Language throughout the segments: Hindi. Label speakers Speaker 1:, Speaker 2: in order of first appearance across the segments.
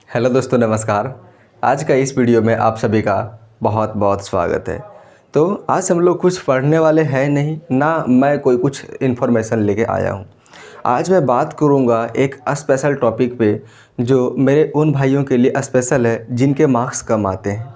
Speaker 1: हेलो दोस्तों, नमस्कार। आज का इस वीडियो में आप सभी का बहुत बहुत स्वागत है। तो आज हम लोग कुछ पढ़ने वाले हैं नहीं ना, मैं कोई कुछ इन्फॉर्मेशन लेके आया हूँ। आज मैं बात करूँगा एक स्पेशल टॉपिक पे जो मेरे उन भाइयों के लिए स्पेशल है जिनके मार्क्स कम आते हैं।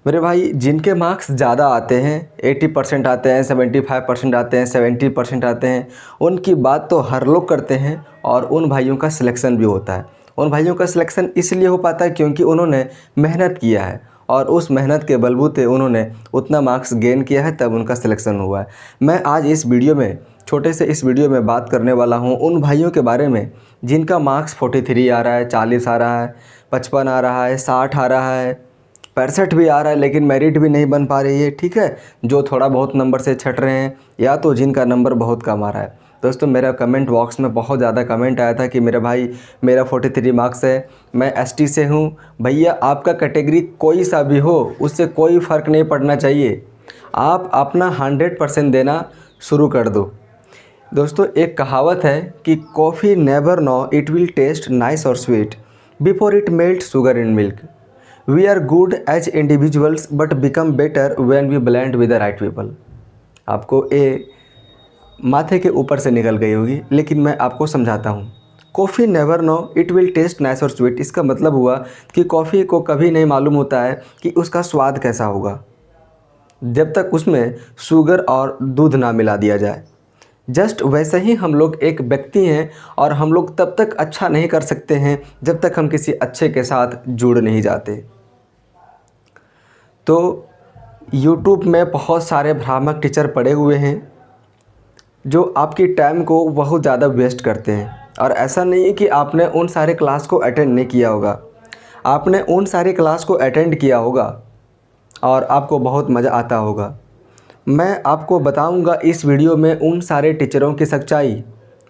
Speaker 1: मेरे भाई, जिनके मार्क्स ज़्यादा आते हैं, 80% आते हैं, 75% आते हैं, 70% आते हैं, उनकी बात तो हर लोग करते हैं और उन भाइयों का सिलेक्शन भी होता है। उन भाइयों का सिलेक्शन इसलिए हो पाता है क्योंकि उन्होंने मेहनत किया है और उस मेहनत के बलबूते उन्होंने उतना मार्क्स गेन किया है, तब उनका सिलेक्शन हुआ है। मैं आज इस वीडियो में, छोटे से इस वीडियो में बात करने वाला हूँ उन भाइयों के बारे में जिनका मार्क्स 43 आ रहा है, 40 आ रहा है, 55 आ रहा है, 60 आ रहा है, 65 भी आ रहा है, लेकिन मेरिट भी नहीं बन पा रही है। ठीक है, जो थोड़ा बहुत नंबर से छट रहे हैं या तो जिनका नंबर बहुत कम आ रहा है। दोस्तों, मेरा कमेंट बॉक्स में बहुत ज़्यादा कमेंट आया था कि मेरे भाई मेरा 43 मार्क्स है, मैं एसटी से हूँ। भैया, आपका कैटेगरी कोई सा भी हो, उससे कोई फ़र्क नहीं पड़ना चाहिए। आप अपना 100% देना शुरू कर दो। दोस्तों, एक कहावत है कि coffee never know it will taste nice और sweet before it melt sugar in milk. We are good as individuals but become better when we blend with the right people. आपको ये माथे के ऊपर से निकल गई होगी, लेकिन मैं आपको समझाता हूँ। Coffee never know it will taste nice और स्वीट, इसका मतलब हुआ कि कॉफ़ी को कभी नहीं मालूम होता है कि उसका स्वाद कैसा होगा जब तक उसमें शुगर और दूध ना मिला दिया जाए। जस्ट वैसे ही हम लोग एक व्यक्ति हैं और हम लोग तब तक अच्छा नहीं कर सकते हैं जब तक हम किसी अच्छे के साथ जुड़ नहीं जाते। तो YouTube में बहुत सारे भ्रामक टीचर पड़े हुए हैं जो आपकी टाइम को बहुत ज़्यादा वेस्ट करते हैं। और ऐसा नहीं है कि आपने उन सारे क्लास को अटेंड नहीं किया होगा, आपने उन सारे क्लास को अटेंड किया होगा और आपको बहुत मज़ा आता होगा। मैं आपको बताऊंगा इस वीडियो में उन सारे टीचरों की सच्चाई।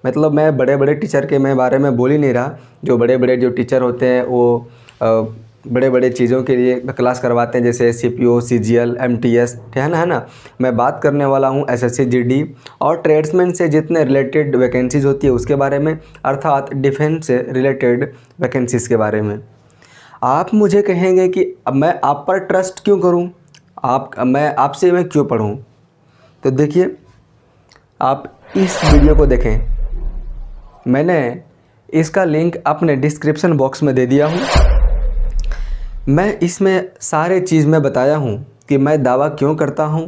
Speaker 1: मतलब मैं बड़े बड़े टीचर के मैं बारे में बोल ही नहीं रहा। जो बड़े बड़े जो टीचर होते हैं वो बड़े बड़े चीज़ों के लिए क्लास करवाते हैं, जैसे CPO, CGL, MTS, है ना। मैं बात करने वाला हूँ SSC GD और ट्रेड्समैन से जितने रिलेटेड वैकेंसीज़ होती है उसके बारे में, अर्थात डिफेंस से रिलेटेड वैकेंसीज़ के बारे में। आप मुझे कहेंगे कि अब मैं आप पर ट्रस्ट क्यों करूं, मैं आपसे मैं क्यों पढ़ूं। तो देखिए, आप इस वीडियो को देखें। मैंने इसका लिंक अपने डिस्क्रिप्शन बॉक्स में दे दिया हूं। मैं इसमें सारे चीज़ में बताया हूं कि मैं दावा क्यों करता हूं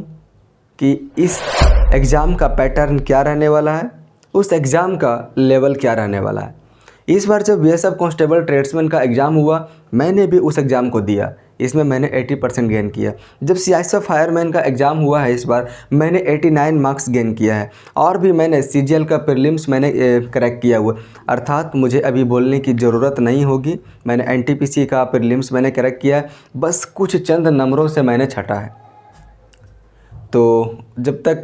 Speaker 1: कि इस एग्ज़ाम का पैटर्न क्या रहने वाला है, उस एग्ज़ाम का लेवल क्या रहने वाला है। इस बार जब BSF कांस्टेबल ट्रेड्समैन का एग्ज़ाम हुआ, मैंने भी उस एग्ज़ाम को दिया। इसमें मैंने 80% गेन किया। जब CISF फायरमैन का एग्ज़ाम हुआ है इस बार, मैंने 89 मार्क्स गेन किया है। और भी मैंने CGL का प्रीलिम्स मैंने क्रैक किया हुआ, अर्थात मुझे अभी बोलने की ज़रूरत नहीं होगी। मैंने NTPC का प्रीलिम्स मैंने क्रैक किया है, बस कुछ चंद नंबरों से मैंने छटा है। तो जब तक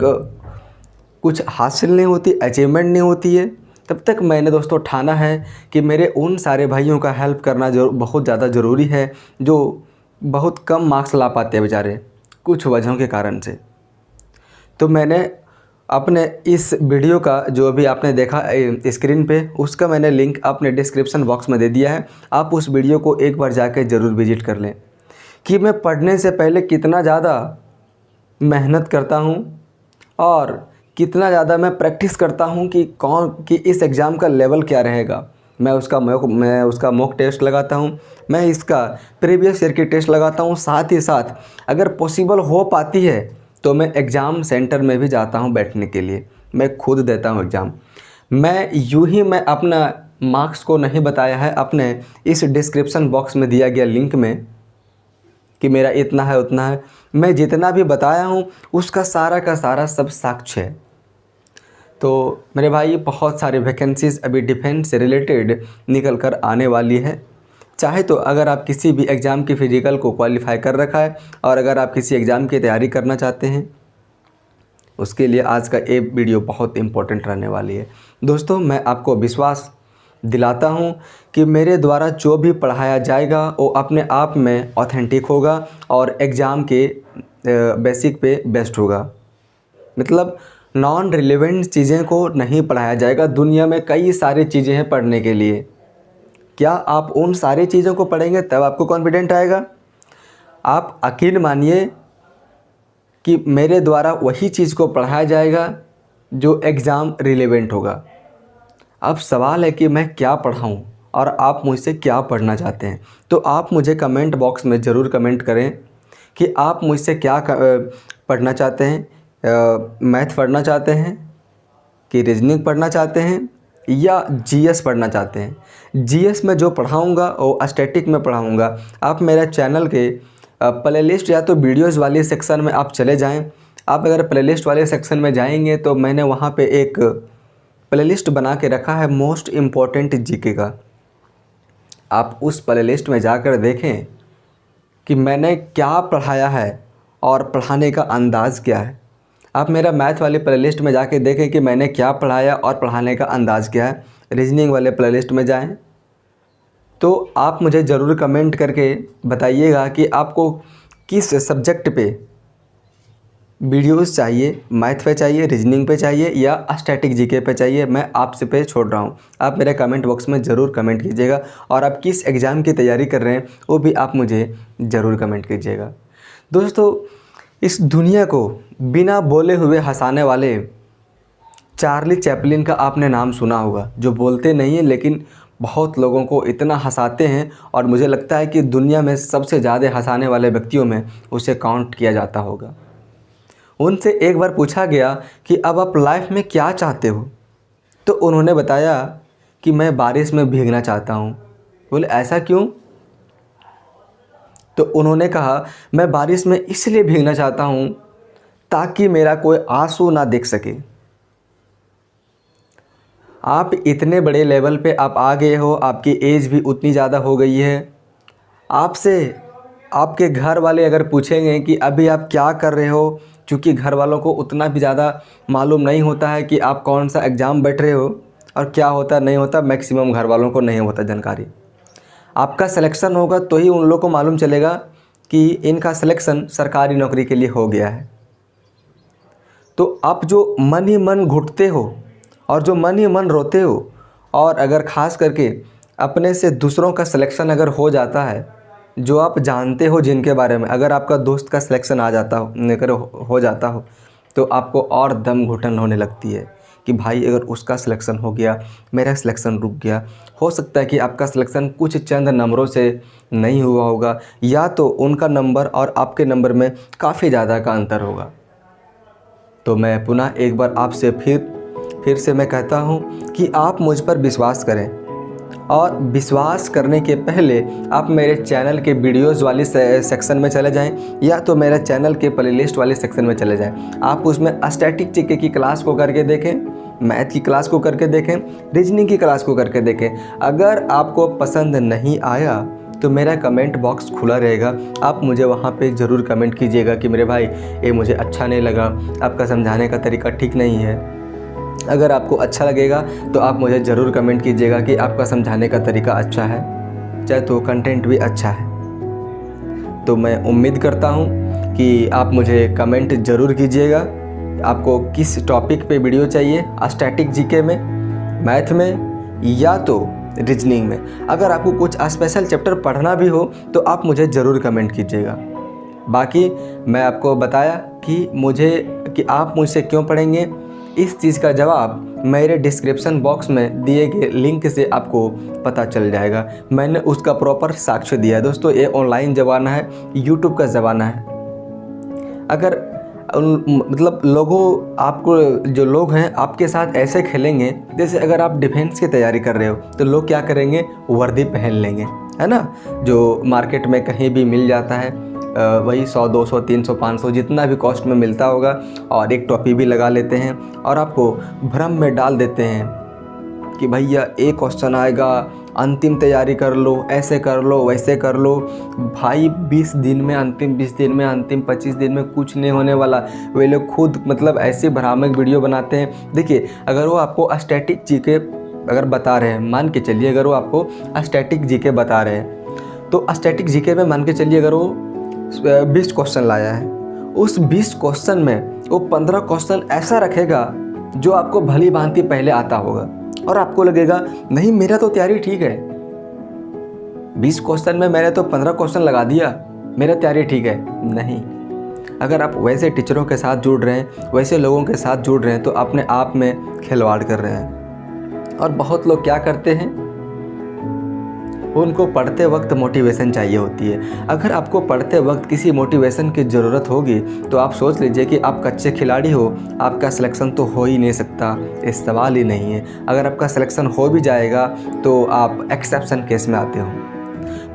Speaker 1: कुछ हासिल नहीं होती, अचीवमेंट नहीं होती है, तब तक मैंने दोस्तों ठाना है कि मेरे उन सारे भाइयों का हेल्प करना बहुत ज़्यादा ज़रूरी है जो बहुत कम मार्क्स ला पाते हैं बेचारे, कुछ वजहों के कारण से। तो मैंने अपने इस वीडियो का जो अभी आपने देखा स्क्रीन पे, उसका मैंने लिंक अपने डिस्क्रिप्शन बॉक्स में दे दिया है। आप उस वीडियो को एक बार जाकर ज़रूर विजिट कर लें कि मैं पढ़ने से पहले कितना ज़्यादा मेहनत करता हूँ और कितना ज़्यादा मैं प्रैक्टिस करता हूँ कि इस एग्ज़ाम का लेवल क्या रहेगा। मैं उसका मॉक टेस्ट लगाता हूँ, मैं इसका प्रीवियस ईयर की टेस्ट लगाता हूँ। साथ ही साथ अगर पॉसिबल हो पाती है तो मैं एग्ज़ाम सेंटर में भी जाता हूँ बैठने के लिए, मैं खुद देता हूँ एग्ज़ाम। मैं अपना मार्क्स को नहीं बताया है अपने इस डिस्क्रिप्शन बॉक्स में दिया गया लिंक में कि मेरा इतना है उतना है। मैं जितना भी बताया हूँ उसका सारा का सारा सब साक्ष्य है। तो मेरे भाई, बहुत सारे वैकेंसीज़ अभी डिफेंस से रिलेटेड निकल कर आने वाली है। चाहे तो अगर आप किसी भी एग्ज़ाम की फ़िज़िकल को क्वालिफ़ाई कर रखा है और अगर आप किसी एग्ज़ाम की तैयारी करना चाहते हैं, उसके लिए आज का ये वीडियो बहुत इम्पोर्टेंट रहने वाली है। दोस्तों, मैं आपको विश्वास दिलाता हूँ कि मेरे द्वारा जो भी पढ़ाया जाएगा वो अपने आप में ऑथेंटिक होगा और एग्ज़ाम के बेसिक पे बेस्ड होगा। मतलब नॉन रिलेवेंट चीज़ें को नहीं पढ़ाया जाएगा। दुनिया में कई सारी चीज़ें हैं पढ़ने के लिए, क्या आप उन सारी चीज़ों को पढ़ेंगे तब आपको कॉन्फिडेंट आएगा? आप यकीन मानिए कि मेरे द्वारा वही चीज़ को पढ़ाया जाएगा जो एग्ज़ाम रिलेवेंट होगा। अब सवाल है कि मैं क्या पढ़ाऊँ और आप मुझसे क्या पढ़ना चाहते हैं। तो आप मुझे कमेंट बॉक्स में ज़रूर कमेंट करें कि आप मुझसे क्या पढ़ना चाहते हैं। मैथ पढ़ना चाहते हैं कि रीजनिंग पढ़ना चाहते हैं या जीएस पढ़ना चाहते हैं। जीएस में जो पढ़ाऊँगा वो स्टैटिक में पढ़ाऊँगा। आप मेरा चैनल के प्लेलिस्ट या तो वीडियोज़ वाले सेक्शन में आप चले जाएं। आप अगर प्लेलिस्ट वाले सेक्शन में जाएंगे तो मैंने वहाँ पे एक प्लेलिस्ट बना के रखा है मोस्ट इम्पॉर्टेंट जीके का। आप उस प्लेलिस्ट में जाकर देखें कि मैंने क्या पढ़ाया है और पढ़ाने का अंदाज़ क्या है। आप मेरा मैथ वाले प्लेलिस्ट में जाके देखें कि मैंने क्या पढ़ाया और पढ़ाने का अंदाज़ क्या है। रीजनिंग वाले प्लेलिस्ट में जाएं तो आप मुझे ज़रूर कमेंट करके बताइएगा कि आपको किस सब्जेक्ट पे वीडियोस चाहिए, मैथ पे चाहिए, रीजनिंग पे चाहिए या स्टैटिक जीके पे चाहिए। मैं आपसे पे छोड़ रहा हूँ। आप मेरे कमेंट बॉक्स में ज़रूर कमेंट कीजिएगा और आप किस एग्ज़ाम की तैयारी कर रहे हैं वो भी आप मुझे ज़रूर कमेंट कीजिएगा। दोस्तों, इस दुनिया को बिना बोले हुए हंसाने वाले चार्ली चैपलिन का आपने नाम सुना होगा, जो बोलते नहीं हैं लेकिन बहुत लोगों को इतना हंसाते हैं और मुझे लगता है कि दुनिया में सबसे ज़्यादा हंसाने वाले व्यक्तियों में उसे काउंट किया जाता होगा। उनसे एक बार पूछा गया कि अब आप लाइफ में क्या चाहते हो, तो उन्होंने बताया कि मैं बारिश में भीगना चाहता हूँ। बोले ऐसा क्यों? तो उन्होंने कहा मैं बारिश में इसलिए भीगना चाहता हूँ ताकि मेरा कोई आंसू ना देख सके। आप इतने बड़े लेवल पे आप आ गए हो, आपकी एज भी उतनी ज़्यादा हो गई है। आपसे आपके घर वाले अगर पूछेंगे कि अभी आप क्या कर रहे हो, क्योंकि घर वालों को उतना भी ज़्यादा मालूम नहीं होता है कि आप कौन सा एग्ज़ाम बैठ रहे हो और क्या होता नहीं होता। मैक्सिमम घर वालों को नहीं होता जानकारी। आपका सिलेक्शन होगा तो ही उन लोगों को मालूम चलेगा कि इनका सिलेक्शन सरकारी नौकरी के लिए हो गया है। तो आप जो मन ही मन घुटते हो और जो मन ही मन रोते हो, और अगर ख़ास करके अपने से दूसरों का सिलेक्शन अगर हो जाता है, जो आप जानते हो जिनके बारे में, अगर आपका दोस्त का सिलेक्शन आ जाता हो अगर हो जाता हो तो आपको और दम घुटन होने लगती है कि भाई अगर उसका सिलेक्शन हो गया, मेरा सिलेक्शन रुक गया। हो सकता है कि आपका सिलेक्शन कुछ चंद नंबरों से नहीं हुआ होगा, या तो उनका नंबर और आपके नंबर में काफ़ी ज़्यादा का अंतर होगा। तो मैं पुनः एक बार आपसे फिर से मैं कहता हूँ कि आप मुझ पर विश्वास करें, और विश्वास करने के पहले आप मेरे चैनल के वीडियोज़ वाली सेक्शन में चले जाएं या तो मेरे चैनल के प्लेलिस्ट वाले सेक्शन में चले जाएं। आप उसमें स्टैटिक जीके की क्लास को करके देखें, मैथ की क्लास को करके देखें, रीजनिंग की क्लास को करके देखें। अगर आपको पसंद नहीं आया तो मेरा कमेंट बॉक्स खुला रहेगा। आप मुझे वहाँ पे ज़रूर कमेंट कीजिएगा कि मेरे भाई ये मुझे अच्छा नहीं लगा, आपका समझाने का तरीका ठीक नहीं है। अगर आपको अच्छा लगेगा तो आप मुझे ज़रूर कमेंट कीजिएगा कि आपका समझाने का तरीका अच्छा है, चाहे तो कंटेंट भी अच्छा है। तो मैं उम्मीद करता हूँ कि आप मुझे कमेंट ज़रूर कीजिएगा आपको किस टॉपिक पे वीडियो चाहिए, स्टैटिक जीके में, मैथ में या तो रीजनिंग में। अगर आपको कुछ स्पेशल चैप्टर पढ़ना भी हो तो आप मुझे ज़रूर कमेंट कीजिएगा। बाकी मैं आपको बताया कि आप मुझसे क्यों पढ़ेंगे, इस चीज़ का जवाब मेरे डिस्क्रिप्शन बॉक्स में दिए गए लिंक से आपको पता चल जाएगा। मैंने उसका प्रॉपर साक्ष्य दिया है। दोस्तों, ये ऑनलाइन ज़माना है, यूट्यूब का ज़माना है। अगर आपको जो लोग हैं आपके साथ ऐसे खेलेंगे जैसे अगर आप डिफेंस की तैयारी कर रहे हो तो लोग क्या करेंगे, वर्दी पहन लेंगे, है ना, जो मार्केट में कहीं भी मिल जाता है, वही 100, 200, 300, 500 जितना भी कॉस्ट में मिलता होगा, और एक टोपी भी लगा लेते हैं और आपको भ्रम में डाल देते हैं कि भैया एक क्वेश्चन आएगा, अंतिम तैयारी कर लो, ऐसे कर लो, वैसे कर लो। भाई 20 दिन में, अंतिम 20 दिन में, अंतिम 25 दिन में कुछ नहीं होने वाला। वे लोग खुद ऐसे भ्रामक वीडियो बनाते हैं। देखिए, अगर वो आपको स्टैटिक जीके अगर बता रहे हैं, मान के चलिए अगर वो आपको स्टैटिक जीके बता रहे हैं, तो स्टैटिक जीके में मान के चलिए अगर वो 20 क्वेश्चन लाया है, उस 20 क्वेश्चन में वो 15 क्वेश्चन ऐसा रखेगा जो आपको भली भांति पहले आता होगा और आपको लगेगा नहीं मेरा तो तैयारी ठीक है, 20 क्वेश्चन में मैंने तो 15 क्वेश्चन लगा दिया, मेरा तैयारी ठीक है। नहीं, अगर आप वैसे टीचरों के साथ जुड़ रहे हैं, वैसे लोगों के साथ जुड़ रहे हैं, तो अपने आप में खिलवाड़ कर रहे हैं। और बहुत लोग क्या करते हैं, उनको पढ़ते वक्त मोटिवेशन चाहिए होती है। अगर आपको पढ़ते वक्त किसी मोटिवेशन की ज़रूरत होगी तो आप सोच लीजिए कि आप कच्चे खिलाड़ी हो, आपका सिलेक्शन तो हो ही नहीं सकता, इस सवाल ही नहीं है। अगर आपका सिलेक्शन हो भी जाएगा तो आप एक्सेप्शन केस में आते हो।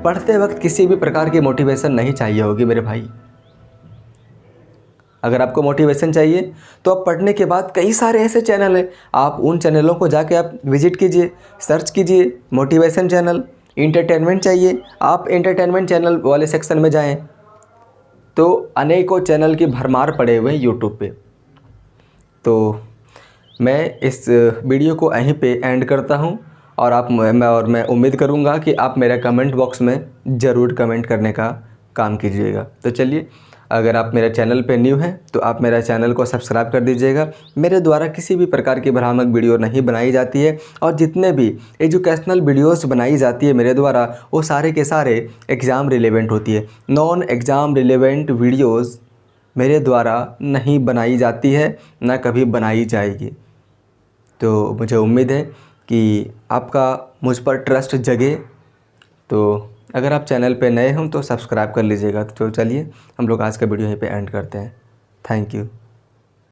Speaker 1: पढ़ते वक्त किसी भी प्रकार की मोटिवेशन नहीं चाहिए होगी मेरे भाई। अगर आपको मोटिवेशन चाहिए तो आप पढ़ने के बाद कई सारे ऐसे चैनल हैं, आप उन चैनलों को जाके आप विजिट कीजिए, सर्च कीजिए मोटिवेशन चैनल। इंटरटेनमेंट चाहिए, आप एंटरटेनमेंट चैनल वाले सेक्शन में जाएं तो अनेकों चैनल की भरमार पड़े हुए हैं यूट्यूब पे। तो मैं इस वीडियो को यहीं पे एंड करता हूं और मैं उम्मीद करूंगा कि आप मेरा कमेंट बॉक्स में ज़रूर कमेंट करने का काम कीजिएगा। तो चलिए, अगर आप मेरे चैनल पे न्यू हैं तो आप मेरा चैनल को सब्सक्राइब कर दीजिएगा। मेरे द्वारा किसी भी प्रकार की भ्रामक वीडियो नहीं बनाई जाती है, और जितने भी एजुकेशनल वीडियोस बनाई जाती है मेरे द्वारा, वो सारे के सारे एग्ज़ाम रिलेवेंट होती है। नॉन एग्ज़ाम रिलेवेंट वीडियोस मेरे द्वारा नहीं बनाई जाती है, ना कभी बनाई जाएगी। तो मुझे उम्मीद है कि आपका मुझ पर ट्रस्ट जगे। तो अगर आप चैनल पे नए हों तो सब्सक्राइब कर लीजिएगा। तो चलिए, हम लोग आज का वीडियो यहीं पे एंड करते हैं। Thank you.